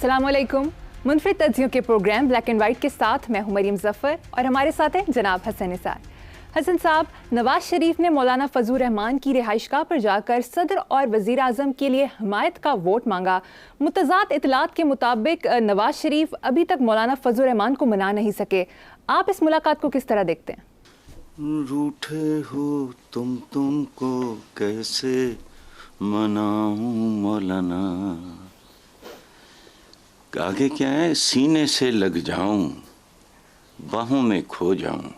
अस्सलामुअलैकुम। मुनफरिद तज्ज़ियों के programme black and white के साथ मैं हूं मरीम ज़फ़र और हमारे साथ हैं जनाब हसन निसार। हसन साहब, नवाज शरीफ ने मौलाना फजलुर रहमान की रिहाइशगाह पर जाकर सदर और वज़ीर आज़म के लिए हमायत का वोट मांगा। मुतज़ाद इतलात के मुताबिक नवाज शरीफ अभी तक मौलाना फजलुर रहमान को मना नहीं सके। आप इस मुलाकात को किस तरह देखते हैं? रूठे हो तुमको कैसे मनाऊं मौलाना, आगे क्या है, सीने से लग जाऊं, बाहों में खो जाऊं,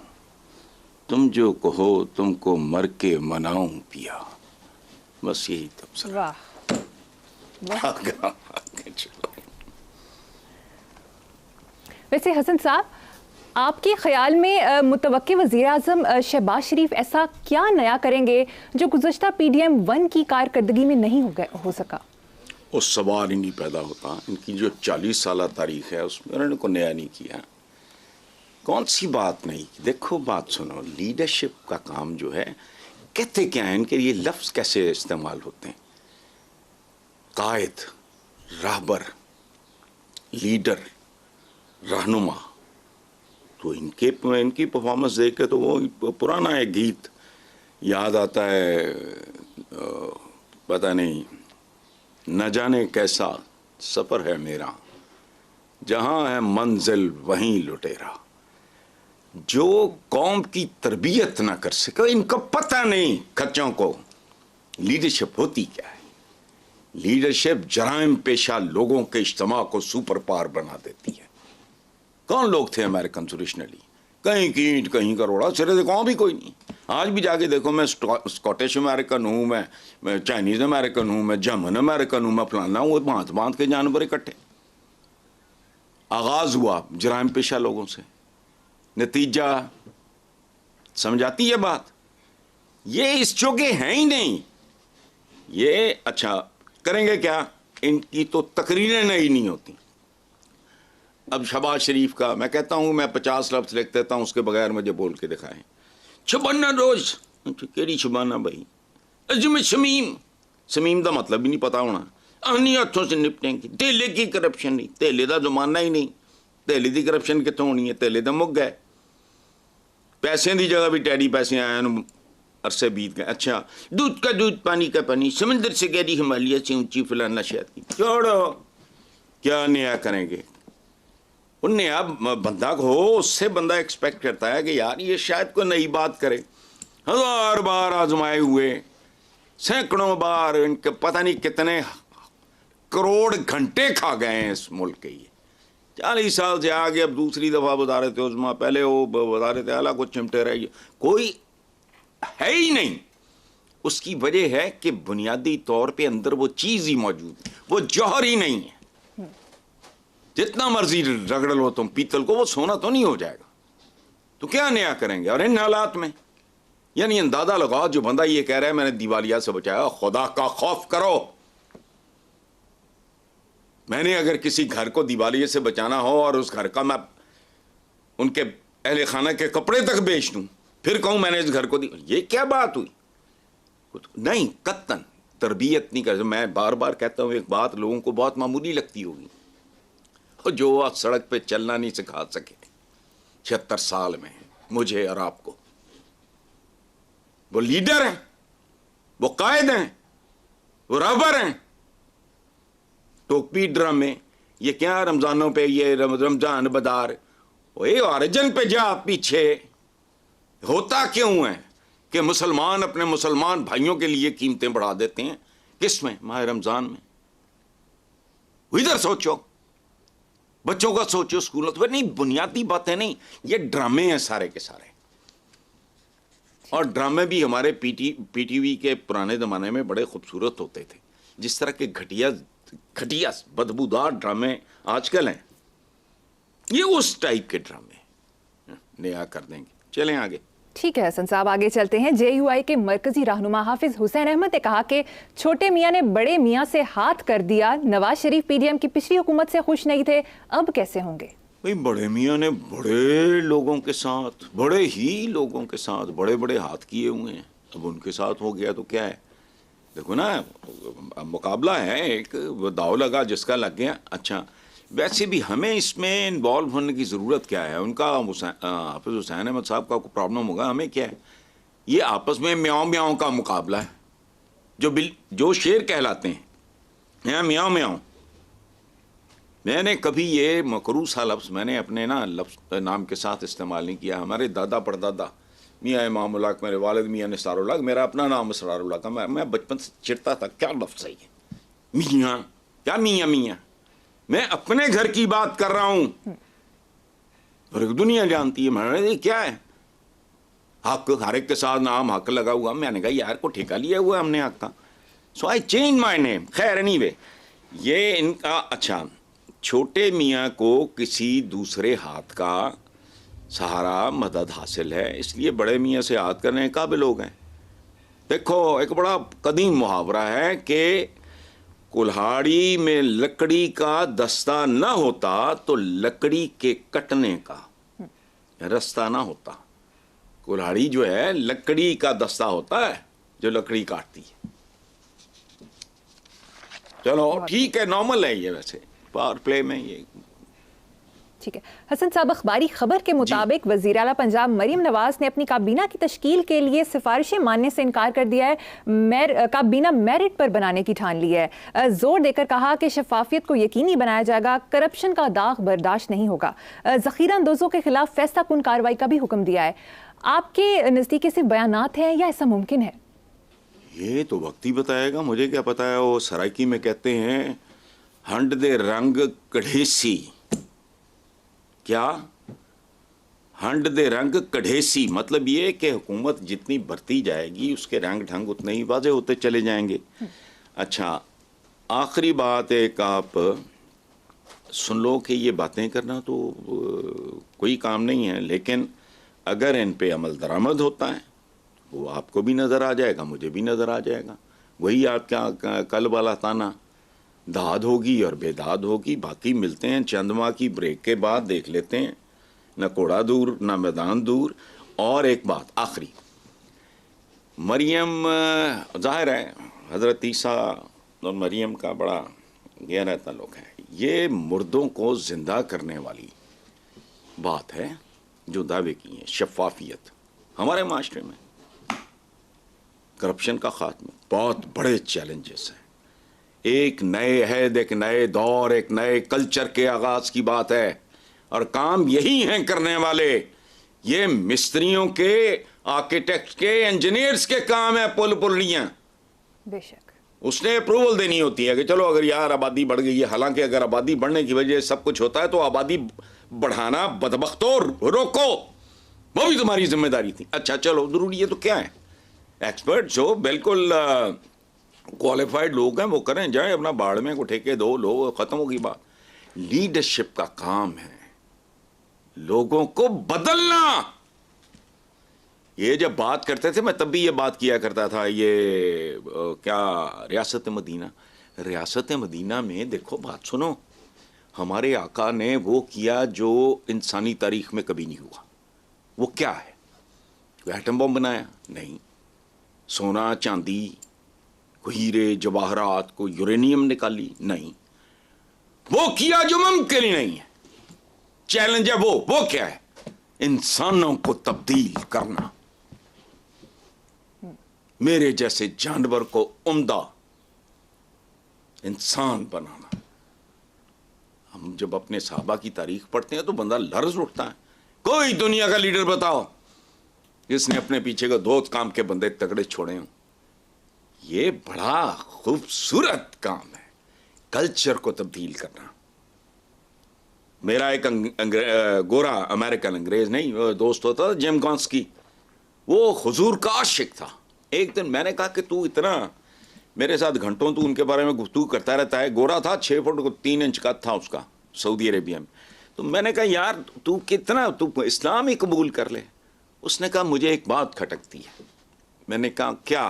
तुम जो कहो तुमको मर के मनाऊं पिया। बस यही तबसरा। वाह, आगे चलो। वैसे हसन साहब, आपके ख्याल में मुतवक्की वज़ीर आज़म शहबाज शरीफ ऐसा क्या नया करेंगे जो गुज़श्ता PDM 1 की कारकर्दगी में नहीं हो सका? वो सवाल ही नहीं पैदा होता। इनकी जो 40 साल तारीख है उसमें उन्होंने को नया नहीं किया। कौन सी बात नहीं की? देखो बात सुनो, लीडरशिप का काम जो है, कहते क्या है, इनके ये लफ्ज़ कैसे इस्तेमाल होते हैं? कायद, राहबर, लीडर, रहनुमा। तो इनकी परफॉर्मेंस देख के तो वो पुराना एक गीत याद आता है, पता नहीं, न जाने कैसा सफ़र है मेरा, जहाँ है मंजिल वहीं लुटेरा। जो कौम की तरबियत ना कर सके, इनको पता नहीं खच्चों को लीडरशिप होती क्या है। लीडरशिप जराइम पेशा लोगों के इज्तिमा को सुपर पावर बना देती है। कौन लोग थे अमेरिकन ओरिजिनली? कहीं की ईंट कहीं करोड़ा, सिरे से कौन भी कोई नहीं। आज भी जाके देखो, मैं स्कॉटिश अमेरिकन हूँ, मैं चाइनीज़ अमेरिकन हूँ, मैं जर्मन अमेरिकन हूँ, मैं फलाना हूँ। बांध बांध के जानवर इकट्ठे। आगाज़ हुआ जराइम पेशा लोगों से, नतीजा समझ आती है बात? ये इस चौके हैं ही नहीं। ये अच्छा करेंगे क्या? इनकी तो तकरीरें नहीं होती। अब शहबाज शरीफ का मैं कहता हूँ, मैं 50 लफ्ज़ लिख देता हूँ, उसके बगैर मुझे बोल के दिखाएं। शबाना रोज, केड़ी शबाना भाई? अजम शमीम, शमीम का मतलब भी नहीं पता होना। आनी हथों से निपटेंगे। तेले की करप्शन नहीं, तेले का जमाना ही नहीं। तेले की करप्शन कितों होनी है? तेले तो मुक गए। पैसे की जगह भी टैडी पैसे आए, अरसे बीत गए। अच्छा, दूध का दूध पानी का पानी, समंदर से गहरी हिमालय से ऊंची फलाना शहर की। छोड़ो, क्या नया करेंगे? उन्हें अब बंदा हो, उससे बंदा एक्सपेक्ट करता है कि यार ये शायद कोई नई बात करे। 1000 बार आजमाए हुए, सैकड़ों बार, इनके पता नहीं कितने करोड़ घंटे खा गए हैं इस मुल्क के। ये 40 साल से आगे अब दूसरी दफ़ा बता रहे थे उस्मा, पहले वो बता रहे थे अला कुछ चिमटे रहे, कोई है ही नहीं। उसकी वजह है कि बुनियादी तौर पे अंदर वो चीज़ ही मौजूद है, वो जौहर ही नहीं है। जितना मर्जी रगड़ लो तुम पीतल को, वो सोना तो नहीं हो जाएगा। तो क्या नया करेंगे? और इन हालात में यानी अंदाजा लगाओ, जो बंदा ये कह रहा है मैंने दिवालिया से बचाया, खुदा का खौफ करो। मैंने अगर किसी घर को दिवालिये से बचाना हो और उस घर का मैं उनके अहले खाना के कपड़े तक बेच दूं, फिर कहूं मैंने इस घर को ये क्या बात हुई? नहीं, कत्तन तरबियत नहीं कर। मैं बार बार कहता हूं, एक बात लोगों को बहुत मामूली लगती होगी, जो आप सड़क पे चलना नहीं सिखा सके 76 साल में, मुझे और आपको। वो लीडर हैं, वो कायद हैं, वो रहबर हैं। टोपी ड्रामे, ये क्या रमजानों पे, ये रमजान बदार, ओए ऑरिजिन पे जा पीछे। होता क्यों है कि मुसलमान अपने मुसलमान भाइयों के लिए कीमतें बढ़ा देते हैं? किस में? माह रमजान में। इधर सोचो, बच्चों का सोचो, स्कूलों तो नहीं, बुनियादी बातें नहीं, ये ड्रामे हैं सारे के सारे। और ड्रामे भी हमारे पीटीवी के पुराने ज़माने में बड़े खूबसूरत होते थे। जिस तरह के घटिया बदबूदार ड्रामे आजकल हैं, ये उस टाइप के ड्रामे नया कर देंगे। चलें आगे। ठीक है हसन साहब, आगे चलते हैं। JUI के मरकजी रहनुमा हाफिज हुसैन अहमद ने कहा कि छोटे मियाँ ने बड़े मियाँ से हाथ कर दिया। नवाज शरीफ PDM की पिछली हुकूमत से खुश नहीं थे, अब कैसे होंगे? भाई, बड़े मियाँ ने बड़े लोगों के साथ, बड़े ही लोगों के साथ बड़े बड़े हाथ किए हुए हैं। अब उनके साथ हो गया तो क्या है? देखो ना, मुकाबला है, एक दाव लगा, जिसका लग गया। अच्छा, वैसे भी हमें इसमें इन्वॉल्व होने की ज़रूरत क्या है? उनका हाफिज़ हुसैन अहमद साहब का प्रॉब्लम होगा, हमें क्या है? ये आपस में म्याऊं म्याऊं का मुकाबला है, जो शेर कहलाते हैं, यहाँ म्याऊं म्याऊं। मैंने कभी ये मकरू सा लफ्ज़ मैंने अपने नाम के साथ इस्तेमाल नहीं किया। हमारे दादा परदादा मियाँ इमाम उल हक, मेरे वालिद मियाँ निसार उल हक, मेरा अपना नाम इसरार उल हक का। मैं बचपन से चिढ़ता था, क्या लफ्ज़ है ये मियाँ, क्या मियाँ मियाँ। मैं अपने घर की बात कर रहा हूँ और दुनिया जानती है। मैंने क्या है हक, हर एक के साथ नाम हक लगा हुआ। मैंने कहा यार को ठेका लिया हुआ हमने हक का, सो आई चेंज माई नेम। खैर एनीवे, ये इनका अच्छा, छोटे मियाँ को किसी दूसरे हाथ का सहारा मदद हासिल है, इसलिए बड़े मियाँ से हाथ करने के काबिल हो गए। देखो एक बड़ा कदीम मुहावरा है कि कुल्हाड़ी में लकड़ी का दस्ता न होता तो लकड़ी के कटने का रास्ता ना होता। कुल्हाड़ी जो है लकड़ी का दस्ता होता है जो लकड़ी काटती है। चलो ठीक है, नॉर्मल है ये, वैसे पावर प्ले में ये ठीक है। हसन साहब, अखबारी खबर के मुताबिक वज़ीर आला पंजाब मरीम नवाज ने अपनी काबीना की तश्कील के लिए सिफारिशें मानने से इनकार कर दिया है। काबीना मेरिट पर बनाने की ठान ली है। जोर देकर कहा कि शफाफियत को यकीनी बनाया जाएगा, करप्शन का दाग बर्दाश्त नहीं होगा। ज़ख़ीरा अंदोज़ों के खिलाफ फैसला कुन कार्रवाई का भी हुक्म दिया है। आपके नज़दीक सिर्फ बयानात हैं या ऐसा मुमकिन है? ये तो वक्त ही बताएगा, मुझे क्या पता है। वो सराइकी में कहते हैं हंड दे रंग कढ़ेसी, क्या हंड दे रंग कढ़ेसी, मतलब ये कि हुकूमत जितनी बढ़ती जाएगी उसके रंग ढंग उतने ही वाजे होते चले जाएंगे। अच्छा, आखिरी बात एक आप सुन लो कि ये बातें करना तो कोई काम नहीं है, लेकिन अगर इन पे अमल दरामद होता है वो आपको भी नज़र आ जाएगा, मुझे भी नज़र आ जाएगा। वही आप क्या कल वाला ताना, दाद होगी और बेदाद होगी। बाकी मिलते हैं चंद माह की ब्रेक के बाद, देख लेते हैं, न कोड़ा दूर न मैदान दूर। और एक बात आखिरी, मरियम, जाहिर है हज़रत ईसा और मरियम का बड़ा गहरा ताल्लुक़ है। ये मुर्दों को ज़िंदा करने वाली बात है जो दावे की है। शफाफियत हमारे माशरे में, करप्शन का खात्मा, बहुत बड़े चैलेंजेस हैं। एक नए अहद, एक नए दौर, एक नए कल्चर के आगाज़ की बात है और काम यही हैं करने वाले। ये मिस्त्रियों के, आर्किटेक्ट के, इंजीनियर्स के काम है पुल पुलियाँ। बेशक उसने अप्रूवल देनी होती है कि चलो अगर यार आबादी बढ़ गई है, हालांकि अगर आबादी बढ़ने की वजह से सब कुछ होता है तो आबादी बढ़ाना बदबख्तों रोको, वो भी तुम्हारी जिम्मेदारी थी। अच्छा चलो, जरूरी है तो क्या है, एक्सपर्ट जो बिल्कुल क्वालिफाइड लोग हैं वो करें, जाए अपना बाड़ में को ठेके दो, लोग खत्म होगी बात। लीडरशिप का काम है लोगों को बदलना। ये जब बात करते थे, मैं तब भी ये बात किया करता था, ये क्या रियासत मदीना, रियासत मदीना में देखो बात सुनो, हमारे आका ने वो किया जो इंसानी तारीख में कभी नहीं हुआ। वो क्या है? कोई एटम बम बनाया? नहीं। सोना चांदी, कोई हीरे जवाहरात, कोई यूरेनियम निकाली? नहीं। वो किया जो मुमकिन ही नहीं है, चैलेंज है वो क्या है? इंसानों को तब्दील करना, मेरे जैसे जानवर को उम्दा इंसान बनाना। हम जब अपने साहबा की तारीख पढ़ते हैं तो बंदा लर्ज उठता है। कोई दुनिया का लीडर बताओ जिसने अपने पीछे का दो काम के बंदे तगड़े छोड़े हों। ये बड़ा खूबसूरत काम है, कल्चर को तब्दील करना। मेरा एक गोरा अमेरिकन, अंग्रेज नहीं, दोस्त होता था जिम गॉन्स्की, वो हुजूर का आशिक था। एक दिन मैंने कहा कि तू इतना मेरे साथ घंटों तू उनके बारे में गुफ्तगू करता रहता है। गोरा था, 6 फुट 3 इंच का था उसका, सऊदी अरेबिया में। तो मैंने कहा यार तू कितना, तू इस्लाम ही कबूल कर ले। उसने कहा मुझे एक बात खटकती है। मैंने कहा क्या?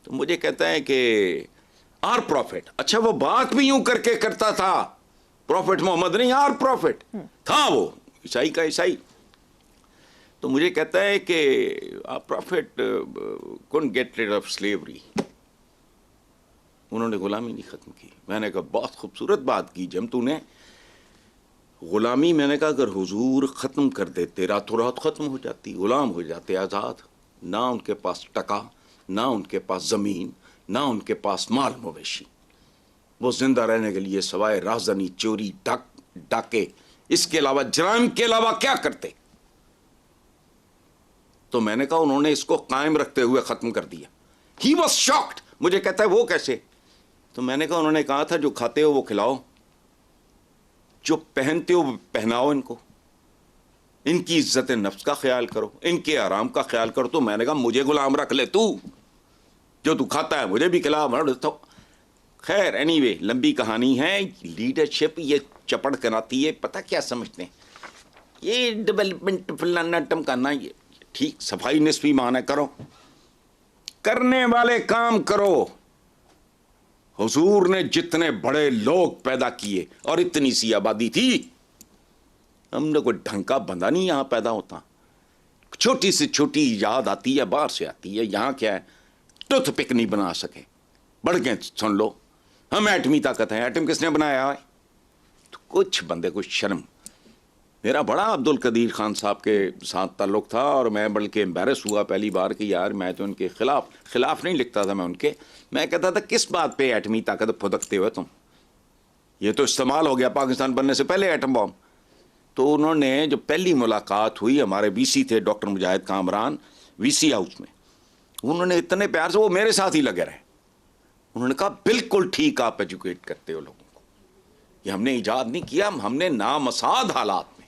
तो मुझे कहता है कि आर प्रॉफिट। अच्छा, वो बात भी यूं करके करता था, प्रॉफिट मोहम्मद नहीं, आर प्रॉफिट था वो, ईसाई का ईसाई। तो मुझे कहता है कि our prophet couldn't get rid of slavery, उन्होंने गुलामी नहीं खत्म की। मैंने कहा बहुत खूबसूरत बात की जब तूने गुलामी मैंने कहा अगर हुजूर ख़त्म कर देते, रातों रात ख़त्म हो जाती, गुलाम हो जाते आज़ाद, ना उनके पास टका, ना उनके पास ज़मीन, ना उनके पास माल मवेशी, वो जिंदा रहने के लिए सवाए राजधानी, चोरी, डाके, इसके अलावा जराइम के अलावा क्या करते? तो मैंने कहा उन्होंने इसको कायम रखते हुए ख़त्म कर दिया। He was shocked. मुझे कहता है वो कैसे? तो मैंने कहा उन्होंने कहा था जो खाते हो वो खिलाओ, जो पहनते हो पहनाओ, इनको, इनकी इज्जत नफ्स का ख्याल करो, इनके आराम का ख्याल करो। तो मैंने कहा मुझे गुलाम रख ले तू, जो तू खाता है मुझे भी खिला। तो खैर एनीवे, लंबी कहानी है। लीडरशिप ये चपड़ कराती है, पता क्या समझते हैं, ये डेवलपमेंट फलाना टमकाना, ये ठीक सफाई निस्फी मान है, करो, करने वाले काम करो। हुजूर ने जितने बड़े लोग पैदा किए और इतनी सी आबादी थी, हमने कोई ढंग का बंदा नहीं यहां पैदा होता। छोटी से छोटी याद आती है, बाहर से आती है। यहां क्या है, टूथपिक नहीं बना सके, बढ़ गए सुन लो, हम एटमी ताकत है। एटम किसने बनाया है? तो कुछ बंदे को शर्म। मेरा बड़ा अब्दुल कदीर खान साहब के साथ ताल्लुक़ था और मैं बल्कि एम्बेरस हुआ पहली बार कि यार मैं तो उनके खिलाफ नहीं लिखता था। मैं कहता था किस बात पे एटमी ताकत फुदकते हो तुम, ये तो इस्तेमाल हो गया पाकिस्तान बनने से पहले एटम बॉम्ब। तो उन्होंने जो पहली मुलाकात हुई, हमारे वीसी थे डॉक्टर मुजाहिद कामरान, वीसी हाउस में, उन्होंने इतने प्यार से, वो मेरे साथ ही लगे रहे, उन्होंने कहा बिल्कुल ठीक आप एजुकेट करते हो लोगों को, ये हमने ईजाद नहीं किया, हमने नामसाद हालात में,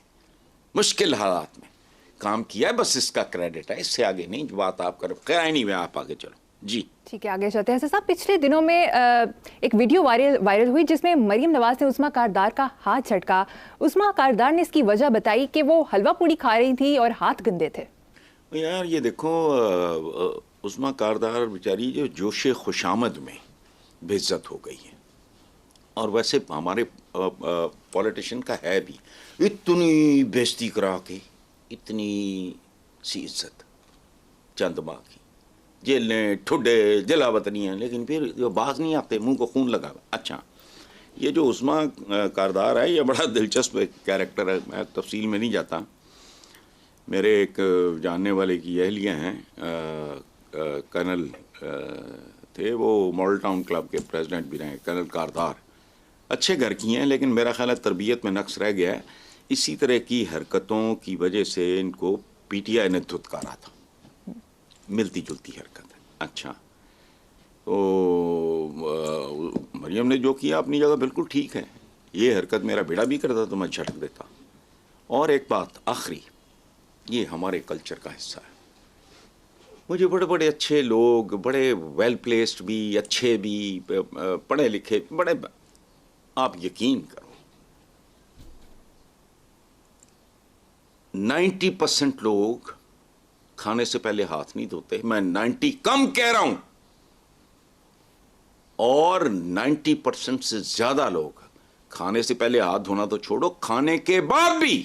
मुश्किल हालात में काम किया है, बस इसका क्रेडिट है, इससे आगे नहीं बात आप करो। खैर नहीं, मैं आप आगे चलो जी। ठीक है, आगे चलते हैं। साहब, पिछले दिनों में एक वीडियो वायरल हुई जिसमें मरियम नवाज ने उस्मा कारदार का हाथ झटका। उस्मा कारदार ने इसकी वजह बताई कि वो हलवा पूड़ी खा रही थी और हाथ गंदे थे। यार ये देखो, उस्मा कारदार बेचारी जो जोश खुशामद में बेइज्जत हो गई है, और वैसे हमारे पॉलिटिशियन का है भी, इतनी बेइज्जती करा के इतनी सी इज्जत चंदमा की, जेलें ठुड्डे जलावतनी हैं, लेकिन फिर जो बाज नहीं आते, मुंह को खून लगा। अच्छा, ये जो उस्मा कारदार है, ये बड़ा दिलचस्प कैरेक्टर है, मैं तफसील में नहीं जाता। मेरे एक जानने वाले की अहलिया हैं, कर्नल थे, वो मॉडल टाउन क्लब के प्रेसिडेंट भी रहे, कर्नल कारदार, अच्छे घर की हैं, लेकिन मेरा ख्याल है तरबियत में नक्स रह गया है। इसी तरह की हरकतों की वजह से इनको पीटीआई ने धुतकारा था, मिलती जुलती हरकत है। अच्छा, तो मरियम ने जो किया अपनी जगह बिल्कुल ठीक है, ये हरकत मेरा बेड़ा भी करता तो मैं झटक देता। और एक बात आखिरी, ये हमारे कल्चर का हिस्सा है। मुझे बड़े बड़े अच्छे लोग, बड़े वेल प्लेस्ड भी, अच्छे भी, पढ़े लिखे बड़े, आप यकीन करो 90% लोग खाने से पहले हाथ नहीं धोते। मैं 90 कम कह रहा हूं, और 90% से ज्यादा लोग खाने से पहले हाथ धोना तो छोड़ो, खाने के बाद भी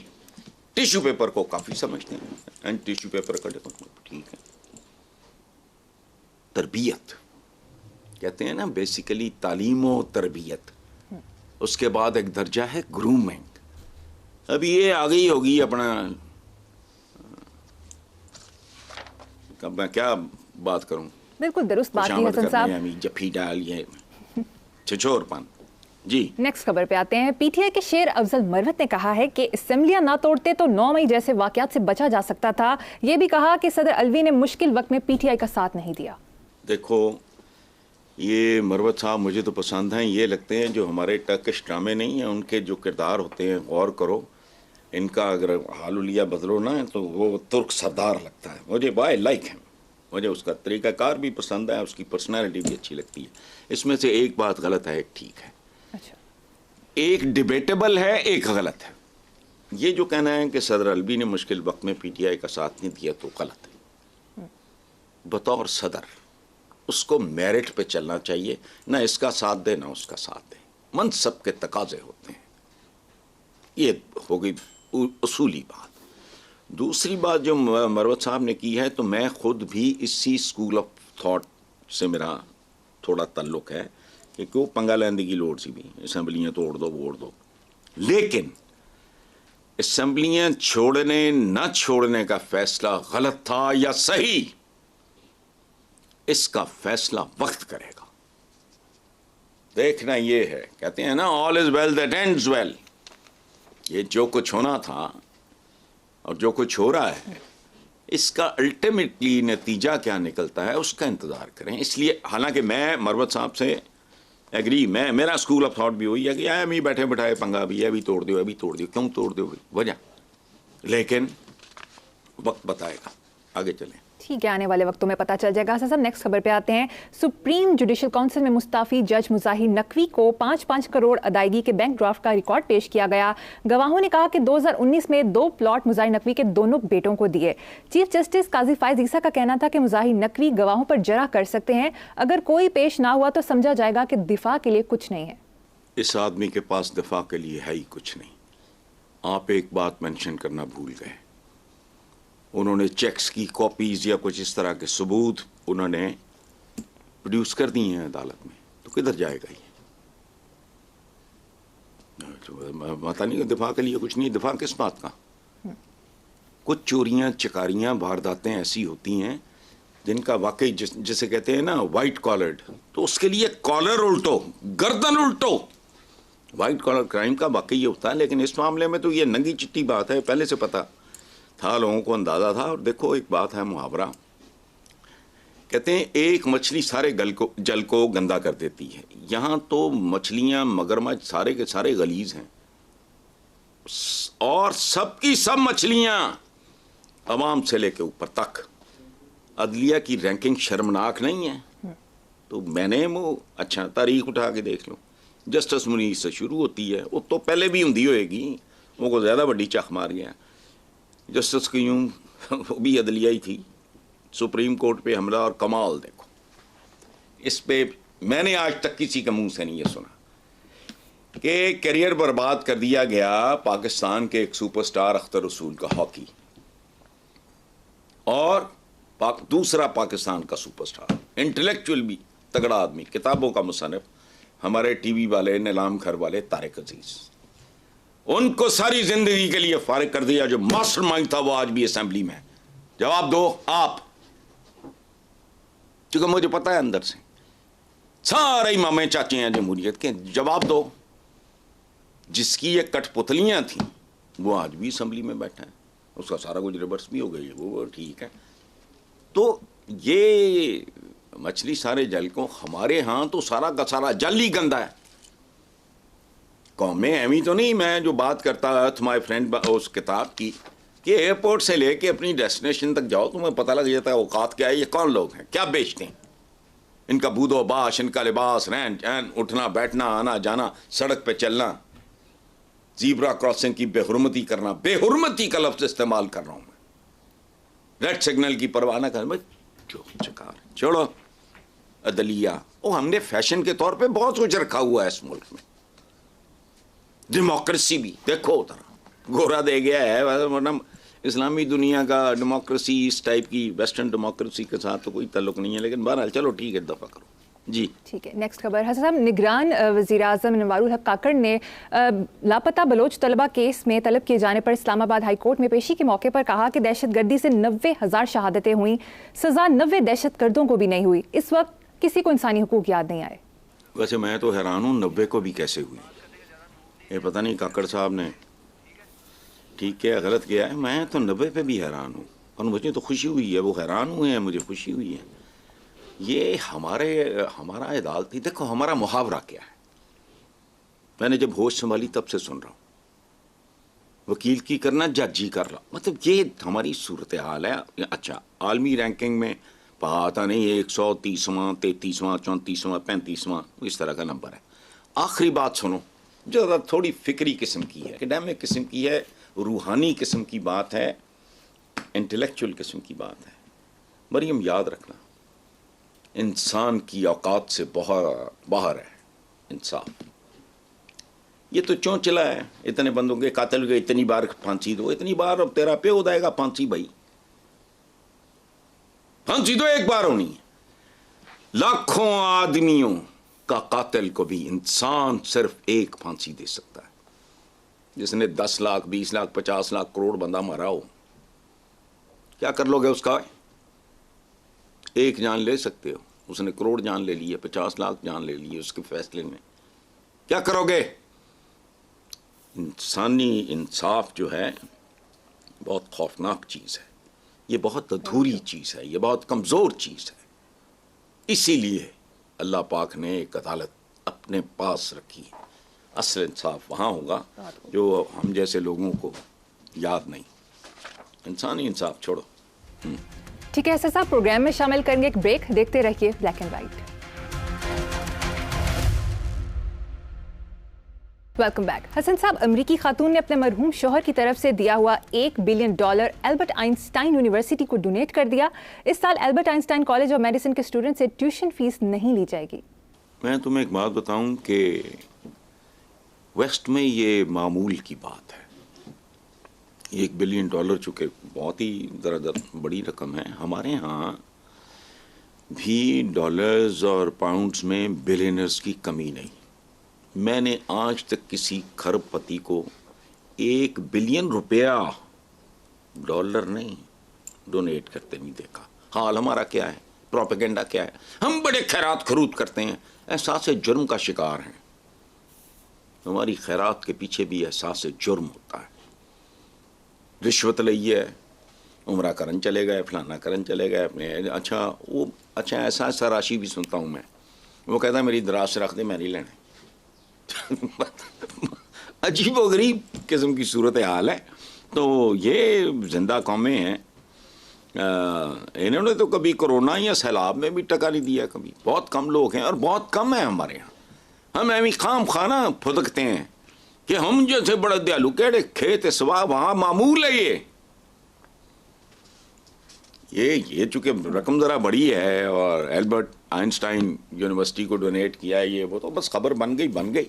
टिश्यू पेपर को काफी समझते हैं, एंड टिश्यू पेपर का ठीक है। तरबियत कहते हैं ना, बेसिकली तालीम और तरबियत, उसके बाद एक दर्जा है ग्रूमिंग। अभी ये आ गई होगी अपना, मैं क्या बात करूं, बिल्कुल दुरुस्त बात की हसन साहब, जफी डाल ये छिछोरपन जी। नेक्स्ट खबर पे आते हैं। पीटीआई के शेर अफजल मरवत ने कहा है कि असेंबलियां ना तोड़ते तो 9 मई जैसे वाकयात से बचा जा सकता था। ये भी कहा कि सदर अलवी ने मुश्किल वक्त में पीटीआई का साथ नहीं दिया। देखो, ये मरवत साहब मुझे तो पसंद हैं, ये लगते हैं जो हमारे टर्किश ड्रामे नहीं हैं, उनके जो किरदार होते हैं, गौर करो इनका, अगर हालुलिया बदलो ना तो वो तुर्क सरदार लगता है मुझे, बाय लाइक है, मुझे उसका तरीक़ाकार भी पसंद है, उसकी पर्सनैलिटी भी अच्छी लगती है। इसमें से एक बात गलत है, एक ठीक है। अच्छा, एक डिबेटेबल है, एक गलत है। ये जो कहना है कि सदर अलवी ने मुश्किल वक्त में पीटीआई का साथ नहीं दिया तो गलत है। बतौर सदर उसको मेरिट पे चलना चाहिए, ना इसका साथ दे ना उसका साथ दे, मनसब के तकाजे होते हैं। ये हो गई उसूली बात। दूसरी बात जो मरवत साहब ने की है, तो मैं खुद भी इसी स्कूल ऑफ थॉट से मेरा थोड़ा ताल्लुक है कि क्यों पंगा लेने की लोड़ सी भी, असेंबलियाँ तोड़ दो, वोट दो। लेकिन असेंबलियां छोड़ने न छोड़ने का फैसला गलत था या सही, इसका फैसला वक्त करेगा। देखना ये है, कहते हैं ना all is well that ends well. ये जो कुछ होना था और जो कुछ हो रहा है, इसका अल्टीमेटली नतीजा क्या निकलता है उसका इंतजार करें। इसलिए हालांकि मैं मरवत साहब से एग्री, मेरा स्कूल ऑफ थॉट भी वही है कि आया मी बैठे बैठाए पंगा भी है, अभी तोड़ दो अभी तोड़ दो, क्यों तोड़ दो वजह, लेकिन वक्त बताएगा। आगे चलें। ठीक है, आने वाले वक्तों में पता चल जाएगा। सब नेक्स्ट खबर पे आते हैं। सुप्रीम जुडिशल काउंसिल में मुस्ताफी जज मुजाहिर नकवी को 5-5 करोड़ अदायगी के बैंक ड्राफ्ट का रिकॉर्ड पेश किया गया। गवाहों ने कहा कि 2019 में 2 प्लॉट मुजाहिर नकवी के दोनों बेटों को दिए। चीफ जस्टिस काजी फायज ईसा का कहना था कि मुजाहिर नकवी गवाहों पर जरा कर सकते हैं, अगर कोई पेश ना हुआ तो समझा जाएगा कि दिफा के लिए कुछ नहीं है। इस आदमी के पास दिफा के लिए है ही कुछ नहीं। आप एक बात मेंशन करना भूल गए, उन्होंने चेक्स की कॉपीज या कुछ इस तरह के सबूत उन्होंने प्रोड्यूस कर दिए हैं अदालत में, तो किधर जाएगा ये? पता नहीं, दिफा के लिए कुछ नहीं। दिफा किस बात का? कुछ चोरियां चकारियां वारदातें ऐसी होती हैं जिनका वाकई जिसे कहते हैं ना वाइट कॉलर्ड, तो उसके लिए कॉलर उल्टो, गर्दन उल्टो। वाइट कॉलर क्राइम का वाकई ये होता है, लेकिन इस मामले में तो ये नंगी चिट्टी बात है, पहले से पता था, लोगों को अंदाजा था। और देखो एक बात है, मुहावरा कहते हैं एक मछली सारे जल को गंदा कर देती है। यहाँ तो मछलियाँ मगरमच्छ सारे के सारे गलीज हैं, और सबकी सब मछलियाँ अवाम से लेके ऊपर तक। अदलिया की रैंकिंग शर्मनाक नहीं है? तो मैंने वो अच्छा तारीख उठा के देख लो, जस्टिस मुनीर से शुरू होती है, वो तो पहले भी होंगी होएगी, वो को ज़्यादा बड़ी चख मार गया। जस्टिस क्यूम वो भी अदलिया ही थी। सुप्रीम कोर्ट पे हमला और कमाल देखो, इस पे मैंने आज तक किसी के मुंह से नहीं ये सुना कि करियर बर्बाद कर दिया गया पाकिस्तान के एक सुपरस्टार अख्तर रसूल का हॉकी, और दूसरा पाकिस्तान का सुपरस्टार, इंटेलेक्चुअल भी तगड़ा आदमी, किताबों का मुसन्निफ, हमारे टीवी वाले नीलाम घर वाले तारिक अजीज, उनको सारी जिंदगी के लिए फारिग कर दिया। जो मास्टरमाइंड था वो आज भी असेंबली में। जवाब दो आप, क्योंकि मुझे पता है अंदर से सारे इमामे चाचे हैं जमहूरियत के। जवाब दो, जिसकी ये कठपुतलियां थी वो आज भी असेंबली में बैठा है, उसका सारा कुछ रिवर्स भी हो गई, वो ठीक है। तो ये मछली सारे जल को, हमारे यहाँ तो सारा का सारा जल ही गंदा है। कौमें एवी तो नहीं, मैं जो बात करता अर्थ माय फ्रेंड उस किताब की, कि एयरपोर्ट से लेके अपनी डेस्टिनेशन तक जाओ तुम्हें पता लग जाता है औकात क्या है, ये कौन लोग हैं, क्या बेचते हैं, इनका बूदो बाश, इनका लिबास, रहन सहन, उठना बैठना, आना जाना, सड़क पे चलना, जीब्रा क्रॉसिंग की बेहुरमती करना, बेहुरमती का लफ्ज इस्तेमाल कर रहा हूं मैं, रेड सिग्नल की परवाह न करना, छोड़ो अदलिया। ओ हमने फैशन के तौर पे बहुत कुछ रखा हुआ है इस मुल्क में। डेमोक्रेसी भी देखो उधर गोरा दे गया है, वरना इस्लामी दुनिया का डेमोक्रेसी इस टाइप की वेस्टर्न डेमोक्रेसी के साथ तो कोई ताल्लुक नहीं है। लेकिन बहरहाल चलो ठीक है, दफा करो जी। ठीक है, नेक्स्ट खबर। हसन साहब, निगरान वज़ीर आज़म नवारुल हक काकड़ ने लापता बलोच तलबा केस में तलब किए जाने पर इस्लामाबाद हाई कोर्ट में पेशी के मौके पर कहा कि दहशतगर्दी से 90,000 शहादतें हुई, सज़ा 90 दहशतगर्दों को भी नहीं हुई। इस वक्त किसी को इंसानी हुकूक याद नहीं आए। वैसे मैं तो हैरान हूँ 90 को भी कैसे हुई, ये पता नहीं काकड़ साहब ने ठीक किया गलत किया है। मैं तो 90 पे भी हैरान हूँ, और मुझे तो खुशी हुई है, वो हैरान हुए हैं, मुझे खुशी हुई है। ये हमारा अदालती, देखो हमारा मुहावरा क्या है, मैंने जब होश संभाली तब से सुन रहा हूँ, वकील की करना जज ही कर रहा, मतलब ये हमारी सूरत हाल है। अच्छा, आलमी रैंकिंग में पता नहीं 130वां 33वां 34वां 35वां इस तरह का नंबर है। आखिरी बात सुनो, जो थोड़ी फिक्री किस्म की है, एकेडमिक किस्म की है, रूहानी किस्म की बात है, इंटेलेक्चुअल किस्म की बात है। मरियम याद रखना, इंसान की औकात से बाहर है इंसाफ। ये तो चौंचला है, इतने बंदों के कातिल को इतनी बार फांसी दो, इतनी बार अब तेरा पे हो जाएगा फांसी, भाई फांसी तो एक बार होनी है। लाखों आदमियों का कातिल को भी इंसान सिर्फ एक फांसी दे सकता है। जिसने 10 लाख 20 लाख 50 लाख करोड़ बंदा मारा हो, क्या कर लोगे उसका? एक जान ले सकते हो, उसने करोड़ जान ले ली है, 50 लाख जान ले ली है उसके फैसले में, क्या करोगे? इंसानी इंसाफ जो है बहुत खौफनाक चीज़ है, ये बहुत अधूरी चीज़ है, ये बहुत कमज़ोर चीज़ है। इसीलिए अल्लाह पाक ने एक अदालत अपने पास रखी है। असल इंसाफ वहाँ होगा जो हम जैसे लोगों को याद नहीं। इंसानी इंसाफ छोड़ो। ठीक है हसन साहब, प्रोग्राम में शामिल करेंगे एक ब्रेक, देखते रहिए black and white. Welcome back. Hasan sahab, अमरीकी खातून ने अपने मरहूम शौहर की तरफ से दिया हुआ $1 बिलियन एल्बर्ट आइंस्टाइन यूनिवर्सिटी को डोनेट कर दिया। इस साल Albert Einstein college of medicine के स्टूडेंट से ट्यूशन फीस नहीं ली जाएगी। मैं तुम्हें एक बात बताऊं कि वेस्ट में ये मामूल की बात है। $1 बिलियन चूँकि बहुत ही ज़रा बड़ी रकम है, हमारे यहाँ भी डॉलर्स और पाउंड्स में बिलियनर्स की कमी नहीं। मैंने आज तक किसी खरबपति को $1 बिलियन डॉलर नहीं डोनेट करते नहीं देखा। हाल हमारा क्या है, प्रोपेगेंडा क्या है, हम बड़े खैरात खरूद करते हैं, एहसास जुर्म का शिकार हैं। हमारी खैरात के पीछे भी एहसास जुर्म होता है। रिश्वत लई है, उम्रा करन चले गए, फलाना करन चले गए अपने, अच्छा ऐसा राशि भी सुनता हूँ मैं, वो कहता है मेरी दराज से रख दे, मैं नहीं लेने। अजीब व गरीब किस्म की सूरत हाल है। तो ये जिंदा कौमें हैं, इन्होंने तो कभी कोरोना या सैलाब में भी टका नहीं दिया कभी। बहुत कम लोग हैं और बहुत कम है हमारे यहाँ। हम एवं खाम खाना फुदकते हैं कि हम जैसे बड़े दयालु, केड़े खेत सवा वहाँ मामूल है। ये चूँकि रकम ज़रा बड़ी है और एल्बर्ट आइंस्टाइन यूनिवर्सिटी को डोनेट किया है, ये वो तो बस खबर बन गई।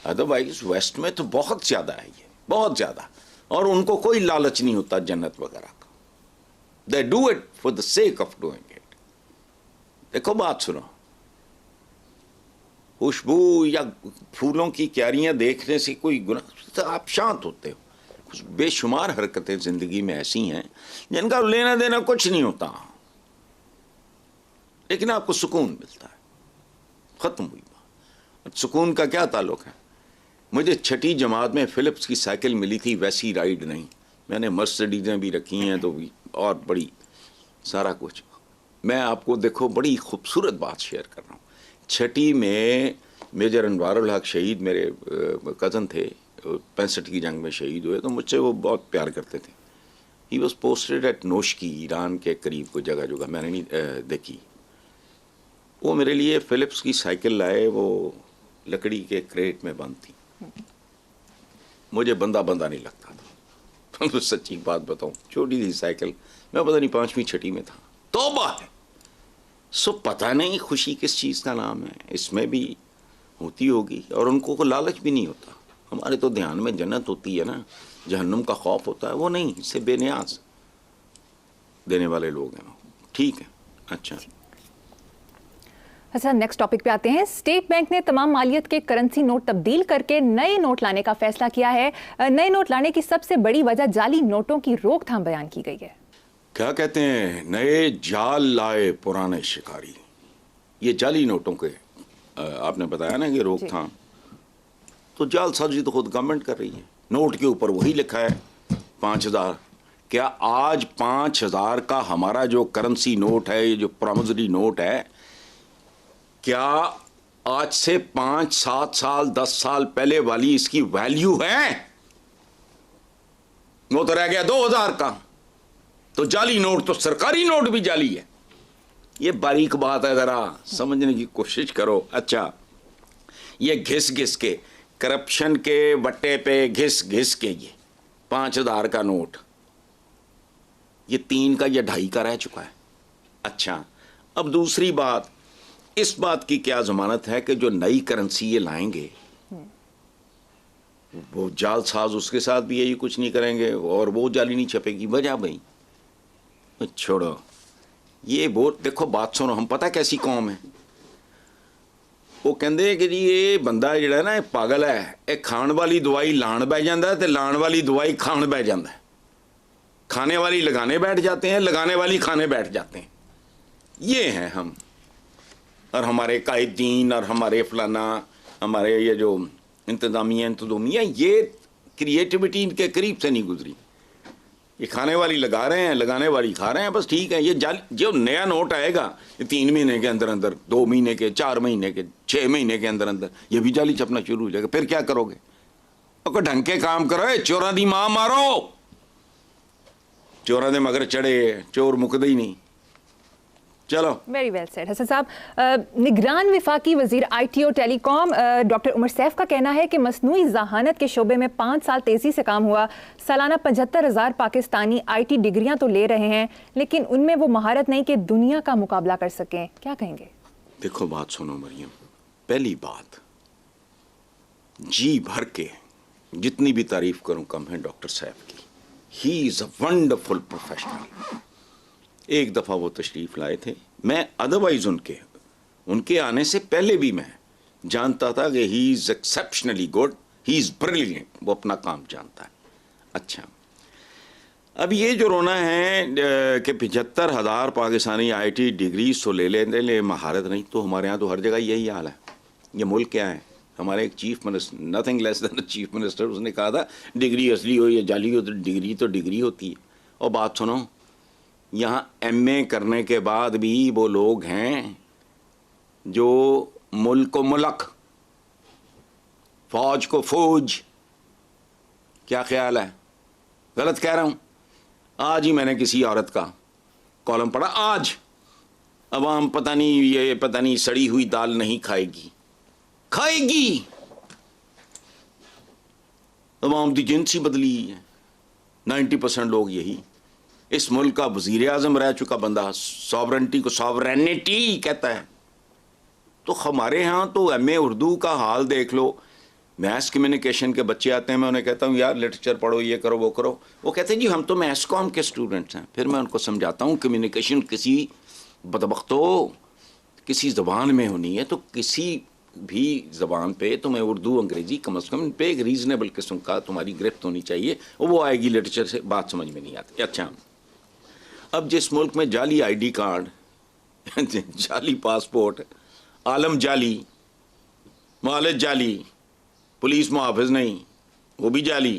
अदरवाइज वेस्ट में तो बहुत ज़्यादा है, ये बहुत ज़्यादा, और उनको कोई लालच नहीं होता जन्नत वगैरह का। They do it for the sake of doing it. देखो बात सुनो, खुशबू या फूलों की क्यारियां देखने से कोई गुनाह, तो आप शांत होते हो। कुछ बेशुमार हरकतें जिंदगी में ऐसी हैं जिनका लेना देना कुछ नहीं होता, लेकिन आपको सुकून मिलता है। खत्म हुई बात। सुकून का क्या ताल्लुक है? मुझे 6ठी जमात में फिलिप्स की साइकिल मिली थी, वैसी राइड नहीं। मैंने मर्सिडीज़ें भी रखी हैं तो भी, और बड़ी सारा कुछ। मैं आपको देखो बड़ी खूबसूरत बात शेयर कर रहा हूँ। 6ठी में मेजर अनवारुल हक शहीद मेरे कज़न थे, 65 की जंग में शहीद हुए, तो मुझसे वो बहुत प्यार करते थे। He was posted at Noshki, Iran के करीब कोई जगह मैंने नहीं देखी। वो मेरे लिए फिलिप्स की साइकिल लाए, वो लकड़ी के क्रेट में बंद थी। मुझे बंदा नहीं लगता था। तो सच्ची बात बताऊं, छोटी सी साइकिल, मैं पता नहीं 5वीं 6ठी में था। तौबा है। सो पता नहीं खुशी किस चीज़ का नाम है, इसमें भी होती होगी, और उनको को लालच भी नहीं होता। हमारे तो ध्यान में जन्नत होती है ना, जहन्नुम का खौफ होता है, वो नहीं, इससे बेनियाज देने वाले लोग हैं। ठीक है, अच्छा। अच्छा, नेक्स्ट टॉपिक पे आते हैं। स्टेट बैंक ने तमाम मालियत के करेंसी नोट तब्दील करके नए नोट लाने का फैसला किया है। नए नोट लाने की सबसे बड़ी वजह जाली नोटों की रोकथाम बयान की गई है। क्या कहते हैं, नए जाल लाए पुराने शिकारी। ये जाली नोटों के आपने बताया ना कि रोकथाम, तो जालसाजी तो खुद गवर्नमेंट कर रही है। नोट के ऊपर वही लिखा है 5000। क्या आज 5000 का हमारा जो करेंसी नोट है, ये जो प्रॉमिसरी नोट है, क्या आज से 5, 7 साल 10 साल पहले वाली इसकी वैल्यू है? वो तो रह गया 2000 का। तो जाली नोट तो सरकारी नोट भी जाली है। ये बारीक बात है, जरा समझने की कोशिश करो। अच्छा, ये घिस के करप्शन के बट्टे पे घिस के ये 5000 का नोट, ये 3 का या 2.5 का रह चुका है। अच्छा, अब दूसरी बात, इस बात की क्या जमानत है कि जो नई करेंसी ये लाएंगे वो जालसाज उसके साथ भी यही कुछ नहीं करेंगे और वो जाली नहीं छपेगी? वजह भाई छोड़ो, ये वो देखो, बात सुनो, हम पता कैसी कौम है। ਉਹ ਕਹਿੰਦੇ ਕਿ ਜੀ ਇਹ ਬੰਦਾ ਜਿਹੜਾ ਨਾ ਇਹ ਪਾਗਲ ਹੈ, ਇਹ ਖਾਣ ਵਾਲੀ ਦਵਾਈ ਲਾਣ ਬਹਿ ਜਾਂਦਾ ਤੇ ਲਾਣ ਵਾਲੀ ਦਵਾਈ ਖਾਣ ਬਹਿ ਜਾਂਦਾ, खाने वाली लगाने बैठ जाते हैं, लगाने वाली खाने बैठ जाते हैं। ये हैं हम और हमारे कायदीन और हमारे फलाना हमारे ये जो इंतजामिया ये क्रिएटिविटी इनके करीब से नहीं गुजरी। ये खाने वाली लगा रहे हैं, लगाने वाली खा रहे हैं, बस ठीक है। ये जो नया नोट आएगा ये 3 महीने के अंदर अंदर, 2 महीने के, 4 महीने के, 6 महीने के अंदर अंदर ये भी जाली छपना शुरू हो जाएगा। फिर क्या करोगे? तो ढंग के काम करो, चोरों दी मां मारो। चोरों दे मगर चढ़े चोर मुकदे ही नहीं। चलो, वेरी वेल सेड हसन साहब। निगरान विफाकी वजीर IT और टेलीकॉम डॉक्टर उमर सैफ का कहना है कि मसनूई जहानत के शोबे में 5 साल तेजी से काम हुआ। सालाना 75,000 पाकिस्तानी IT डिग्रियां तो ले रहे हैं, लेकिन उनमें वो महारत नहीं कि दुनिया का मुकाबला कर सकें। क्या कहेंगे? देखो बात सुनो मरियम, पहली बात जी भर के जितनी भी तारीफ करूं कम है डॉक्टर साहब की। He is a wonderful professional. एक दफ़ा वो तशरीफ़ लाए थे, मैं अदरवाइज़ उनके आने से पहले भी मैं जानता था कि he is exceptionally good, he is brilliant, वो अपना काम जानता है। अच्छा, अब ये जो रोना है कि 75,000 पाकिस्तानी IT डिग्री तो ले लेते ले महारत नहीं, तो हमारे यहाँ तो हर जगह यही हाल है। ये मुल्क क्या है? हमारे एक chief minister, nothing less than chief minister, उसने कहा था डिग्री असली हो या जाली हो, तो डिग्री होती है। और बात सुनो, यहाँ MA करने के बाद भी वो लोग हैं जो मुल्क को मुल्क, फौज को फौज। क्या ख्याल है? गलत कह रहा हूँ? आज ही मैंने किसी औरत का कॉलम पढ़ा, आज अवाम पता नहीं सड़ी हुई दाल नहीं खाएगी। अवाम की जिनसी बदली है। 90% लोग यही। इस मुल्क का वजीर आज़म रह चुका बंदा सॉवरेनिटी को सॉवरेनिटी कहता है। तो हमारे यहाँ तो MA उर्दू का हाल देख लो। मैथ्स कम्युनिकेशन के बच्चे आते हैं, मैं उन्हें कहता हूँ यार लिटरेचर पढ़ो, ये करो वो करो। वो कहते हैं जी हम तो मैथ्स कॉम के स्टूडेंट्स हैं। फिर मैं उनको समझाता हूँ कम्युनिकेशन किसी बदबख्तो किसी ज़बान में होनी है, तो किसी भी ज़बान पे तुम्हें उर्दू अंग्रेज़ी कम अज़ कम पे एक रीज़नेबल किस्म का तुम्हारी गिरफ्त होनी चाहिए, और वो आएगी लिटरेचर से। बात समझ में नहीं आती। अच्छा, अब जिस मुल्क में जाली ID कार्ड, जाली पासपोर्ट, आलम जाली, मालिक जाली, पुलिस मुहाफ़िज़ नहीं वो भी जाली,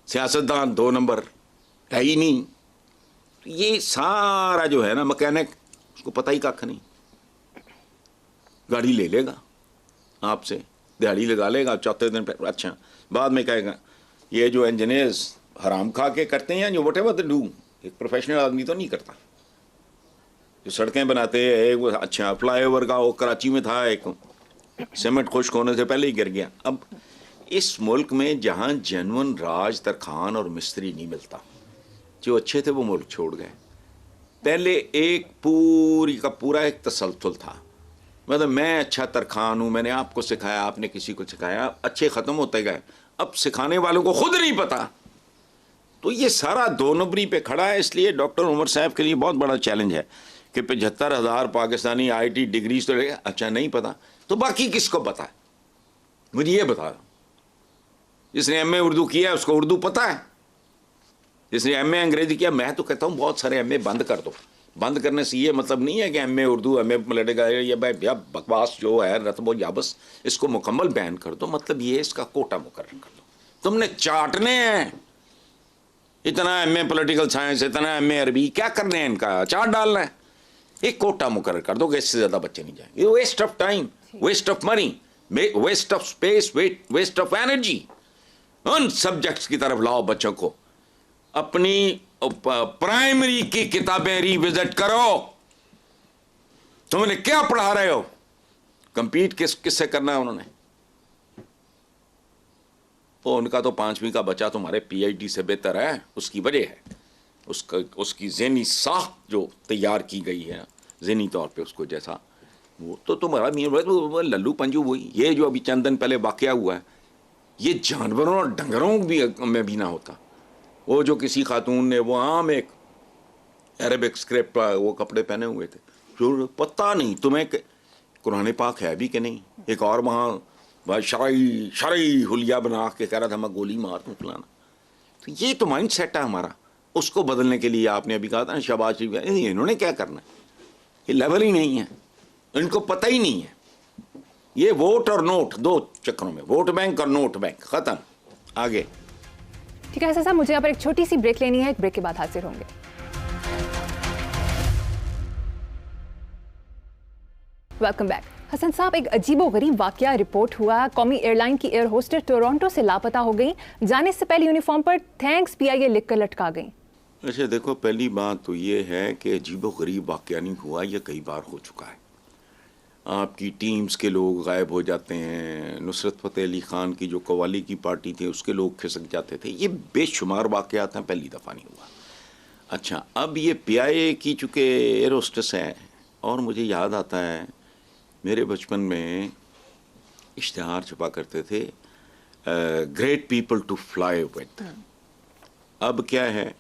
सियासतदान 2 नंबर है ही नहीं, ये सारा जो है ना मैकेनिक, उसको पता ही कख नहीं। गाड़ी ले लेगा आपसे, दिहाड़ी लगा लेगा, चौथे दिन पे अच्छा बाद में कहेगा ये जो इंजीनियर्स हराम खा के करते हैं, जो वट एवर दे डू, एक प्रोफेशनल आदमी तो नहीं करता। जो सड़कें बनाते हैं, एक अच्छा फ्लाईओवर का वो कराची में था, एक सीमेंट खुश्क होने से पहले ही गिर गया। अब इस मुल्क में जहाँ जेन्युइन राज तरखान और मिस्त्री नहीं मिलता, जो अच्छे थे वो मुल्क छोड़ गए। पहले एक पूरी का पूरा एक तसलसल था, मतलब मैं अच्छा तरखान हूँ, मैंने आपको सिखाया, आपने किसी को सिखाया, अच्छे ख़त्म होते गए। अब सिखाने वालों को खुद नहीं पता, तो ये सारा 2 नंबरी पे खड़ा है। इसलिए डॉक्टर उमर साहब के लिए बहुत बड़ा चैलेंज है कि 75,000 पाकिस्तानी IT डिग्री तो ले, अच्छा नहीं पता तो बाकी किसको पता है? मुझे ये बता। जिसने MA उर्दू किया उसको उर्दू पता है, जिसने MA अंग्रेजी किया, मैं तो कहता हूँ बहुत सारे MA बंद कर दो। बंद करने से ये मतलब नहीं है कि MA उर्दू MA लड़ेगा, ये भाई बकवास जो है रतबो याबस, इसको मुकम्मल बैन कर दो। मतलब ये इसका कोटा मुकर्रर कर दो। तुमने चाटने हैं इतना MA पॉलिटिकल साइंस, इतना MA अरबी, क्या करने हैं इनका? चाट डालना है। एक कोटा मुकर्रर कर दो कि इससे ज़्यादा बच्चे नहीं जाएंगे। ये waste of time, waste of money, waste of space, waste of energy. उन सब्जेक्ट्स की तरफ लाओ बच्चों को। अपनी प्राइमरी की किताबें रिविजिट करो। तुमने क्या पढ़ा रहे हो? कंपीट किससे करना है उन्होंने? तो उनका तो 5वीं का बच्चा तुम्हारे PhD से बेहतर है। उसकी वजह है उसकी ज़हनी साख जो तैयार की गई है, ज़हनी तौर पे उसको जैसा, वो तो तुम्हारा लल्लू पंजू वही। ये जो अभी चंद दिन पहले वाक़या हुआ है, ये जानवरों और डंगरों में भी ना होता। वो जो किसी खातून ने वो आम एक अरेबिक स्क्रिप्ट वो कपड़े पहने हुए थे, जो पता नहीं तुम्हें कुरान पाक है भी कि नहीं? एक और वहाँ शरई शरई हुलिया बना के कह रहा था मैं गोली मार दूँ फलाना। तो ये तो माइंड सेट है हमारा, उसको बदलने के लिए आपने अभी कहा था ना शहबाज शरीफ, इन्होंने क्या करना है? ये लेवल ही नहीं है, इनको पता ही नहीं है। ये वोट और नोट दो चक्करों में, वोट बैंक और नोट बैंक, खत्म। आगे ठीक है साहब, मुझे यहाँ पर एक छोटी सी ब्रेक लेनी है, एक ब्रेक के बाद हाजिर होंगे। Welcome back. हसन साहब, एक अजीबोगरीब वाकया रिपोर्ट हुआ। कौमी एयरलाइन की एयर होस्टेस टोरंटो से लापता हो गई, जाने से पहले यूनिफॉर्म पर थैंक्स PIA लिखकर लटका गई। अच्छा देखो, पहली बात तो ये है कि अजीबोगरीब वाकया नहीं हुआ, ये कई बार हो चुका है। आपकी टीम्स के लोग गायब हो जाते हैं, नुसरत फ़तेह अली ख़ान की जो कवाली की पार्टी थी उसके लोग खिसक जाते थे, ये बेशुमार वाकयात हैं, पहली दफ़ा नहीं हुआ। अच्छा, अब ये PIA की चूँकि एयर होस्टेस है, और मुझे याद आता है मेरे बचपन में इश्तिहार छपा करते थे, great people to fly with. अब क्या है,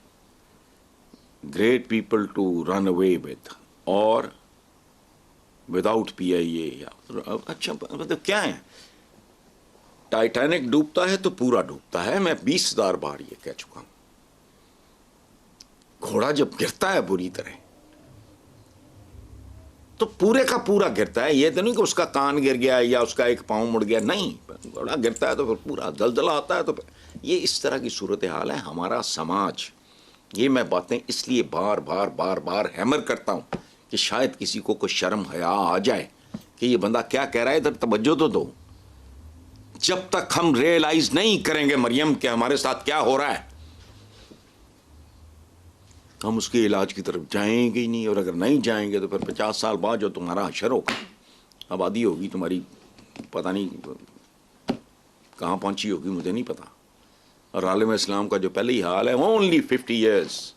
great people to run away with और विदाउट PIA। अच्छा मतलब क्या है, टाइटैनिक डूबता है तो पूरा डूबता है, मैं 20,000 बार ये कह चुका हूं। घोड़ा जब गिरता है बुरी तरह तो पूरे का पूरा गिरता है, ये तो नहीं कि उसका कान गिर गया या उसका एक पांव मुड़ गया, नहीं, घोड़ा गिरता है तो फिर पूरा जलजला आता है। तो ये इस तरह की सूरत हाल है हमारा समाज। ये मैं बातें इसलिए बार बार बार बार हैमर करता हूं कि शायद किसी को कुछ शर्म हया आ जाए कि ये बंदा क्या कह रहा है, इधर तवज्जो तो दो। जब तक हम रियलाइज नहीं करेंगे मरियम कि हमारे साथ क्या हो रहा है, हम उसके इलाज की तरफ जाएंगे ही नहीं। और अगर नहीं जाएंगे तो फिर 50 साल बाद जो तुम्हारा हशर होगा, आबादी होगी तुम्हारी, पता नहीं कहाँ पहुंची होगी, मुझे नहीं पता। और आलम इस्लाम का जो पहले ही हाल है, ओनली 50 ईयर्स।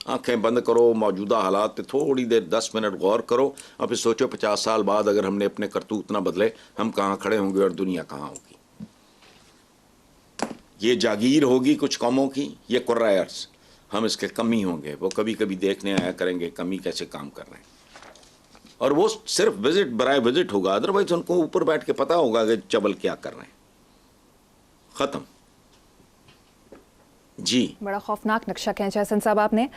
आंखें बंद करो, मौजूदा हालात पे थोड़ी देर 10 मिनट गौर करो, और फिर सोचो 50 साल बाद अगर हमने अपने करतूत ना बदले, हम कहाँ खड़े होंगे और दुनिया कहाँ होगी। ये जागीर होगी कुछ कौमों की, ये कुर्रायर्स, हम इसके कमी होंगे। वो कभी कभी देखने आया करेंगे कमी कैसे काम कर रहे हैं, और वो सिर्फ विजिट बराए विजिट होगा, अदरवाइज उनको ऊपर बैठ के पता होगा कि चबल क्या कर रहे हैं। खत्म जी। बड़ा खौफनाक नक्शा खींचा हसन साहब आपने।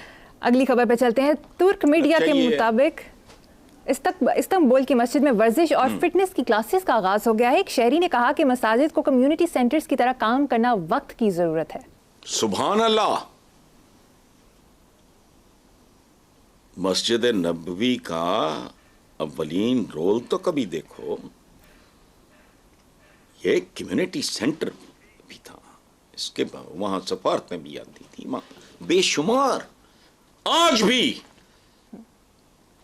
अगली खबर पे चलते हैं। तुर्क मीडिया के मुताबिक इस्तंबुल की मस्जिद में वर्जिश और फिटनेस की क्लासेस का आगाज हो गया है। एक शहरी ने कहा कि मसाजिद को कम्युनिटी सेंटर्स की तरह काम करना वक्त की जरूरत है। सुभान अल्लाह। मस्जिद नबवी का अव्वलीन रोल तो कभी देखो, ये कम्युनिटी सेंटर भी था, इसके वहां सफारतें भी आती थी, बेशुमार। आज भी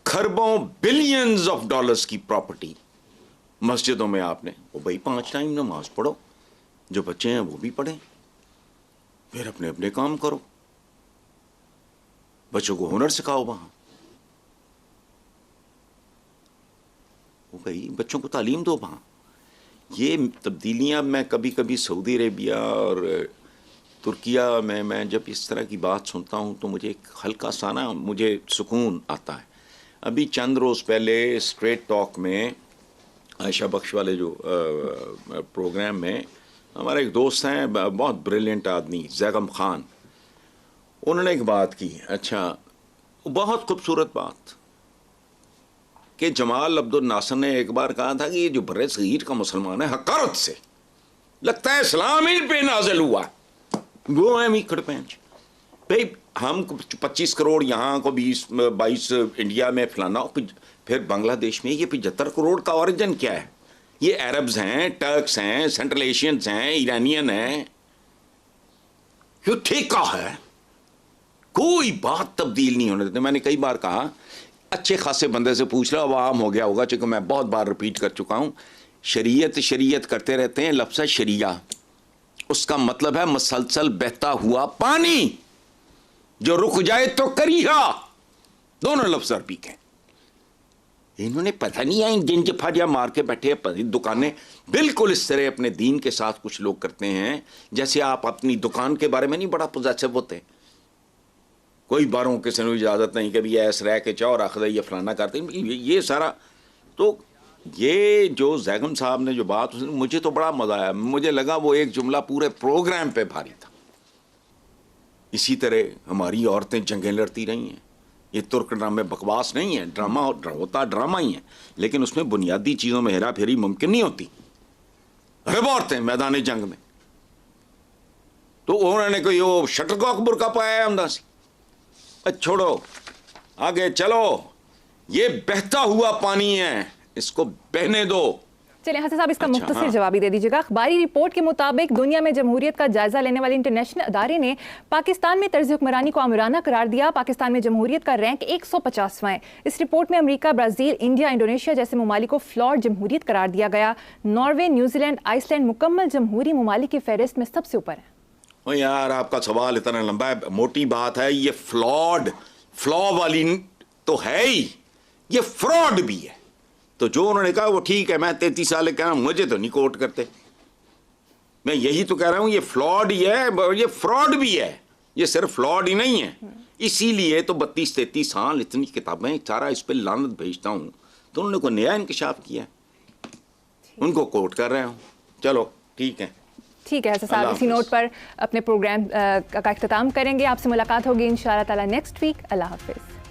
खरबों बिलियंस ऑफ डॉलर्स की प्रॉपर्टी मस्जिदों में आपने, वो भाई 5 टाइम नमाज पढ़ो, जो बच्चे हैं वो भी पढ़ें, फिर अपने अपने काम करो, बच्चों को हुनर सिखाओ वहां, वो भाई बच्चों को तालीम दो वहां। ये तब्दीलियां मैं कभी कभी सऊदी अरेबिया और तुर्किया में मैं जब इस तरह की बात सुनता हूं तो मुझे एक हल्का सा ना मुझे सुकून आता है। अभी चंद रोज़ पहले स्ट्रेट टॉक में आयशा बख्श वाले जो प्रोग्राम में हमारा एक दोस्त हैं, बहुत ब्रिलियंट आदमी, जैगम खान, उन्होंने एक बात की, अच्छा बहुत खूबसूरत बात, कि जमाल अब्दुल नासर ने एक बार कहा था कि ये जो बर्रे सगीर का मुसलमान है हकारत से लगता है इस्लाम इन पे नाजिल हुआ, वो है मीखड़ पेंच। भाई हम 25 करोड़ यहाँ को 20-22 इंडिया में फलाना, फिर बांग्लादेश में ये 75 करोड़ का ओरिजिन क्या है? ये अरब्स हैं, टर्क्स हैं, सेंट्रल एशियंस हैं, ईरानियन हैं, ये ठेका है, कोई बात तब्दील नहीं होने देते। मैंने कई बार कहा, अच्छे खासे बंदे से पूछ लो, अब आम हो गया होगा, चूंकि मैं बहुत बार रिपीट कर चुका हूं, शरीयत शरीयत करते रहते हैं, लफ्ज़ शरिया उसका मतलब है मसलसल बहता हुआ पानी, जो रुक जाए तो करिहा, दोनों लफ्ज़ अरबी के। इन्होंने पता नहीं है जिन जफाजिया मार के बैठे दुकानें बिल्कुल इस तरह अपने दीन के साथ कुछ लोग करते हैं जैसे आप अपनी दुकान के बारे में नहीं बड़ा पॉजिटिव होते, कोई बारों किसी को इजाजत नहीं, कभी ऐस रह के चाह रख दे, ये फलाना करते, ये सारा। तो ये जो जैगम साहब ने जो बात, मुझे तो बड़ा मजा आया। मुझे लगा वो एक जुमला पूरे प्रोग्राम पे भारी था। इसी तरह हमारी औरतें जंगें लड़ती रही हैं। ये तुर्क ड्रामे बकवास नहीं है, ड्रामा होता ड्रामा ही है, लेकिन उसमें बुनियादी चीज़ों में हेरा फेरी मुमकिन नहीं होती। अरब औरतें मैदान जंग में, तो उन्होंने कोई वो शटरकॉक बुर्का पाया है हमदा सी। छोड़ो, आगे चलो। ये बहता हुआ पानी है, इसको बहने दो। चलिए हसन साहब, इसका मुख्तसर हाँ। जवाब ही दे दीजिएगा। अखबारी रिपोर्ट के मुताबिक दुनिया में जमहूरियत का जायजा लेने वाले इंटरनेशनल अदारे ने पाकिस्तान में तर्ज हुक्मरानी को आमराना करार दिया। पाकिस्तान में जमहूरियत का रैंक 150वां है। इस रिपोर्ट में अमेरिका, ब्राजील, इंडिया, इंडोनेशिया जैसे ममालिक को फ्लॉड जमहूरियत करार दिया गया। नॉर्वे, न्यूजीलैंड, आइसलैंड मुकम्मल जमहूरी ममालिक की फहरिस्त में सबसे ऊपर है। ओ यार, आपका सवाल इतना लंबा है, मोटी बात है। ये फ्लॉ वाली तो है ही, ये फ्रॉड भी है। तो जो उन्होंने कहा वो ठीक है। मैं 33 साल कह रहा हूं, मुझे तो नहीं कोट करते। मैं यही तो कह रहा हूं, ये फ्लॉड ही है, ये फ्रॉड भी है। ये सिर्फ फ्लॉड ही नहीं है। इसीलिए तो 32-33 साल इतनी किताबें, सारा इस पर लानत भेजता हूं। तो उन्होंने कोई नया इंकशाफ किया, उनको कोट कर रहे हूं। चलो ठीक है, ठीक है हसन साहब, इसी नोट पर अपने प्रोग्राम का इख्तिताम करेंगे। आपसे मुलाकात होगी इंशाअल्लाह ताला नेक्स्ट वीक। अल्लाह हाफिज़।